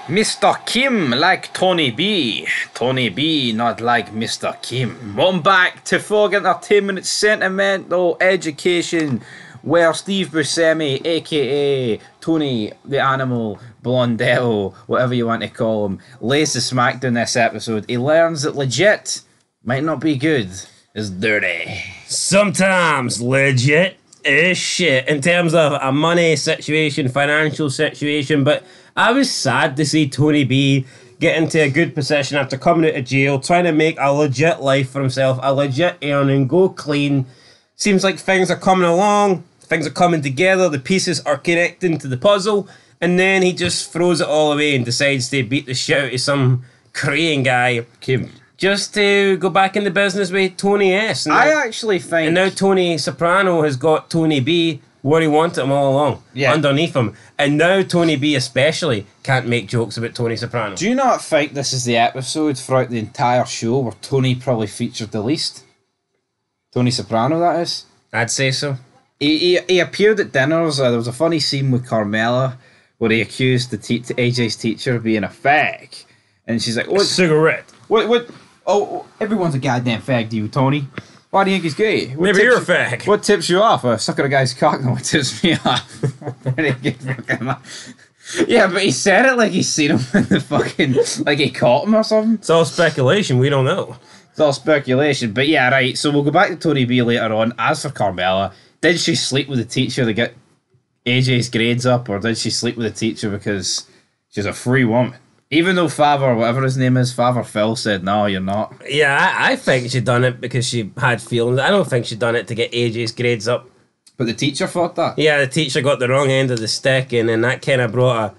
Mr. Kim like Tony B. Tony B not like Mr. Kim. Welcome back to Fog Entertainment Sentimental Education, where Steve Buscemi, aka Tony the Animal Blondell, whatever you want to call him, lays the smackdown this episode. He learns that legit might not be good as dirty. Sometimes legit is shit in terms of a money situation, financial situation, but I was sad to see Tony B get into a good position after coming out of jail, trying to make a legit life for himself, a legit earning, go clean. Seems like things are coming along, things are coming together, the pieces are connecting to the puzzle, and then he just throws it all away and decides to beat the shit out of some Korean guy. Kim. Just to go back into business with Tony S. And I actually think... And now Tony Soprano has got Tony B where he wanted him all along, underneath him. And now Tony B especially can't make jokes about Tony Soprano. Do you not think this is the episode throughout the entire show where Tony probably featured the least? Tony Soprano, that is? I'd say so. He appeared at dinners. There was a funny scene with Carmela where he accused AJ's teacher of being a fag. And she's like, "What cigarette? What? Oh, everyone's a goddamn fag to you, Tony. Why do you think he's gay? Maybe you're a fag. What tips you off? Sucking a guy's cock, no, what tips me off? Very good fucking Yeah, but he said it like he's seen him in the fucking... Like he caught him or something. It's all speculation. We don't know. It's all speculation. But yeah, right. So we'll go back to Tony B later on. As for Carmela, did she sleep with the teacher to get AJ's grades up, or did she sleep with the teacher because she's a free woman? Even though Father, whatever his name is, Father Phil said, no, you're not. Yeah, I think she done it because she had feelings. I don't think she done it to get AJ's grades up. But the teacher thought that? Yeah, the teacher got the wrong end of the stick, and then that kind of brought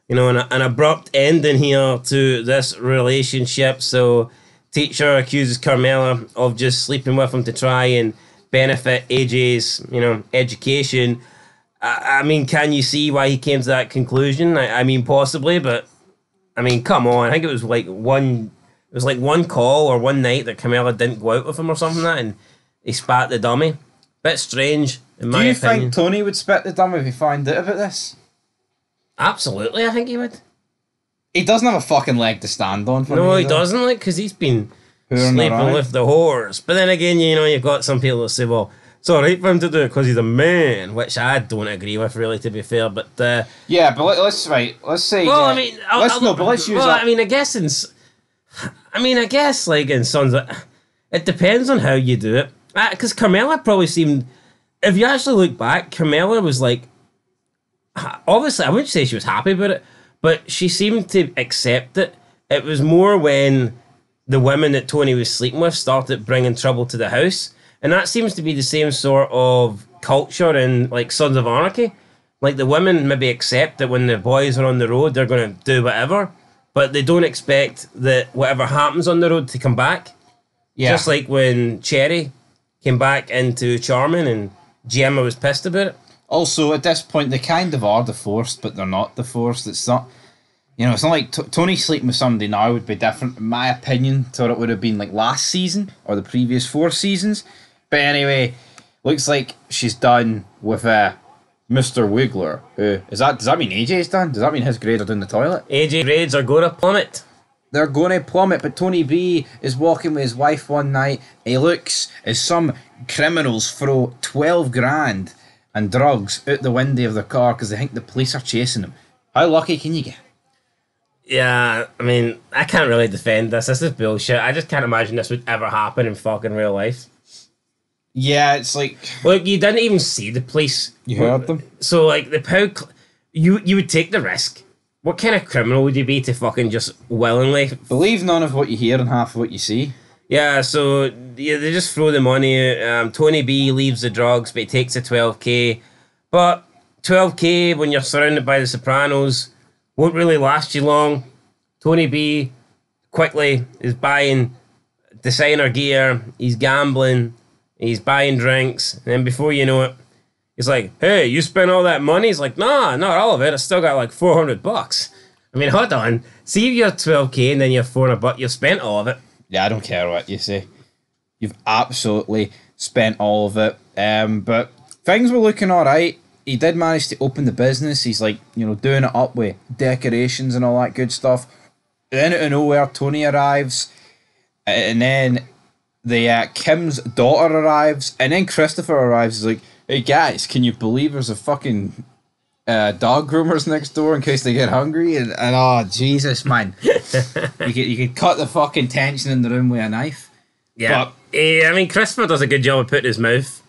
an abrupt ending here to this relationship. So teacher accuses Carmela of just sleeping with him to try and benefit AJ's, education. I mean, can you see why he came to that conclusion? I mean, possibly, but... I mean, come on. I think it was like one call or one night that Carmela didn't go out with him or something like that, and he spat the dummy. Bit strange, in my opinion. Do you think Tony would spit the dummy if he found out about this? Absolutely, I think he would. He doesn't have a fucking leg to stand on for me. No, he doesn't, because he's been sleeping with the whores. But then again, you've got some people that say, well, it's alright for him to do it because he's a man, which I don't agree with, really, to be fair. But yeah, but let's say. Well, I mean, let's use. Well, that. I guess in Sons, it depends on how you do it. Because Carmela probably seemed, if you actually look back, Carmela was like, obviously, I wouldn't say she was happy about it, but she seemed to accept it. It was more when the women that Tony was sleeping with started bringing trouble to the house. And that seems to be the same sort of culture in, like, Sons of Anarchy. Like, the women maybe accept that when the boys are on the road, they're going to do whatever, but they don't expect that whatever happens on the road to come back. Yeah. Just like when Cherry came back into Charming and Gemma was pissed about it. Also, at this point, they kind of are divorced, but they're not divorced. It's not... it's not like Tony sleeping with somebody now would be different, in my opinion, to what it would have been like last season or the previous 4 seasons. But anyway, looks like she's done with Mr. Wiggler. Does that mean AJ's done? Does that mean his grades are down the toilet? AJ grades are going to plummet. They're going to plummet, but Tony B is walking with his wife one night. He looks as some criminals throw 12 grand and drugs out the window of their car because they think the police are chasing them. How lucky can you get? Yeah, I mean, I can't really defend this. This is bullshit. I just can't imagine this would ever happen in fucking real life. Yeah, it's like... Look, you didn't even see the police. You heard them? So, like, you would take the risk. What kind of criminal would you be to fucking just willingly... Believe none of what you hear and half of what you see. Yeah, so they just throw the money out. Tony B leaves the drugs, but he takes the 12k. But 12k, when you're surrounded by the Sopranos, won't really last you long. Tony B quickly is buying designer gear, he's gambling, he's buying drinks, and then before you know it, he's like, hey, you spent all that money? He's like, nah, not all of it. I still got like $400. I mean, hold on. See if you're 12k and then you're $400, you've spent all of it. Yeah, I don't care what you say. You've absolutely spent all of it. But things were looking all right he did manage to open the business. He's like, doing it up with decorations and all that good stuff. Then out of nowhere, Tony arrives, and then Kim's daughter arrives, and then Christopher arrives. He's like, hey guys, can you believe there's a fucking dog groomers next door in case they get hungry? And oh Jesus, man, you could cut the fucking tension in the room with a knife. Yeah, but, I mean, Christopher does a good job of putting his mouth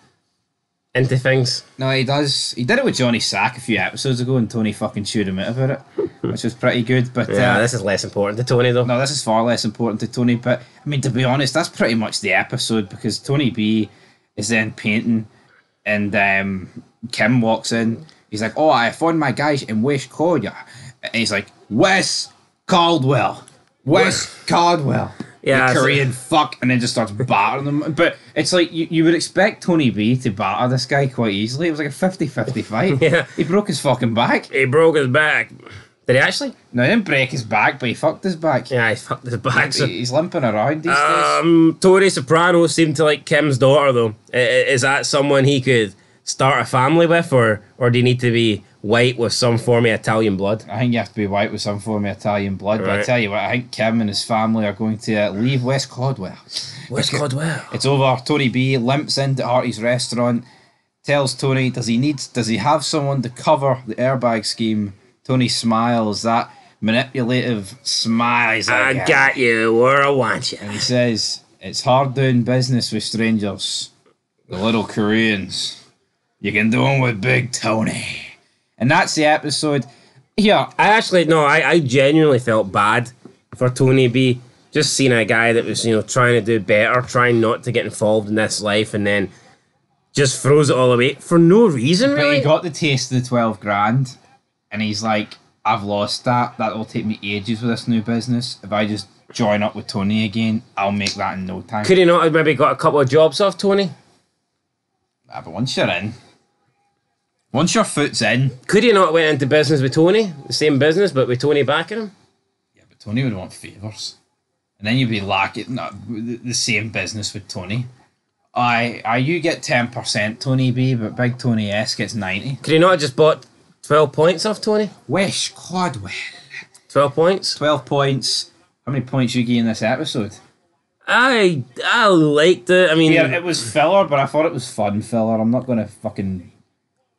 into things. No, he does. He did it with Johnny Sack a few episodes ago, and Tony fucking chewed him out about it, which was pretty good. But yeah, this is less important to Tony, though. No, this is far less important to Tony. But I mean, to be honest, that's pretty much the episode, because Tony B is then painting, and Kim walks in. He's like, "Oh, I found my guys in West Cordia," and he's like, "Wes Caldwell, Wes Caldwell." Yeah, the Korean fuck, and then just starts battering them. But it's like, you would expect Tony B to batter this guy quite easily. It was like a 50-50 fight. Yeah. He broke his fucking back. He broke his back. Did he actually? No, he didn't break his back, but he fucked his back. Yeah, he fucked his back. He's limping around these days. Tony Soprano seemed to like Kim's daughter, though. Is that someone he could start a family with, or do you need to be white with some form of Italian blood? I think you have to be white with some form of Italian blood. Right. But I tell you what, I think Kim and his family are going to leave West Caldwell. West Caldwell. It's over. Tony B limps into Artie's restaurant, tells Tony, does he have someone to cover the airbag scheme? Tony smiles, that manipulative smile. He's like, I got you where I want you. And he says, it's hard doing business with strangers. The little Koreans. You can do them with Big Tony. And that's the episode. Yeah. I genuinely felt bad for Tony B. Just seeing a guy that was, trying to do better, trying not to get involved in this life, and then just throws it all away for no reason, really. But he got the taste of the 12 grand, and he's like, I've lost that. That'll take me ages with this new business. If I just join up with Tony again, I'll make that in no time. Could he not have maybe got a couple of jobs off Tony? But once you're in, once your foot's in... Could he not went into business with Tony? The same business, but with Tony backing him? Yeah, but Tony would want favours. And then you'd be lacking the same business with Tony. You get 10%, Tony B, but Big Tony S gets 90. Could he not have just bought 12 points off Tony? West Caldwell. 12 points? 12 points. How many points you give in this episode? I liked it. I mean... Yeah, it was filler, but I thought it was fun filler. I'm not going to fucking...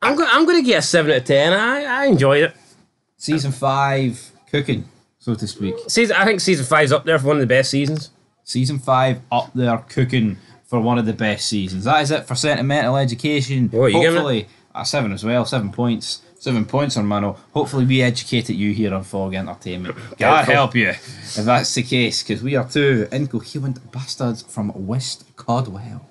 I'm going to get a 7 out of 10. I enjoyed it. Season 5, cooking, so to speak. I think Season 5's up there for one of the best seasons. Season 5 up there, cooking for one of the best seasons. That is it for Sentimental Education. What are you Hopefully, a 7 as well, 7 points. 7 points on Mano. Hopefully we educated you here on Fog Entertainment. God help you if that's the case, because we are two incoherent bastards from West Caldwell.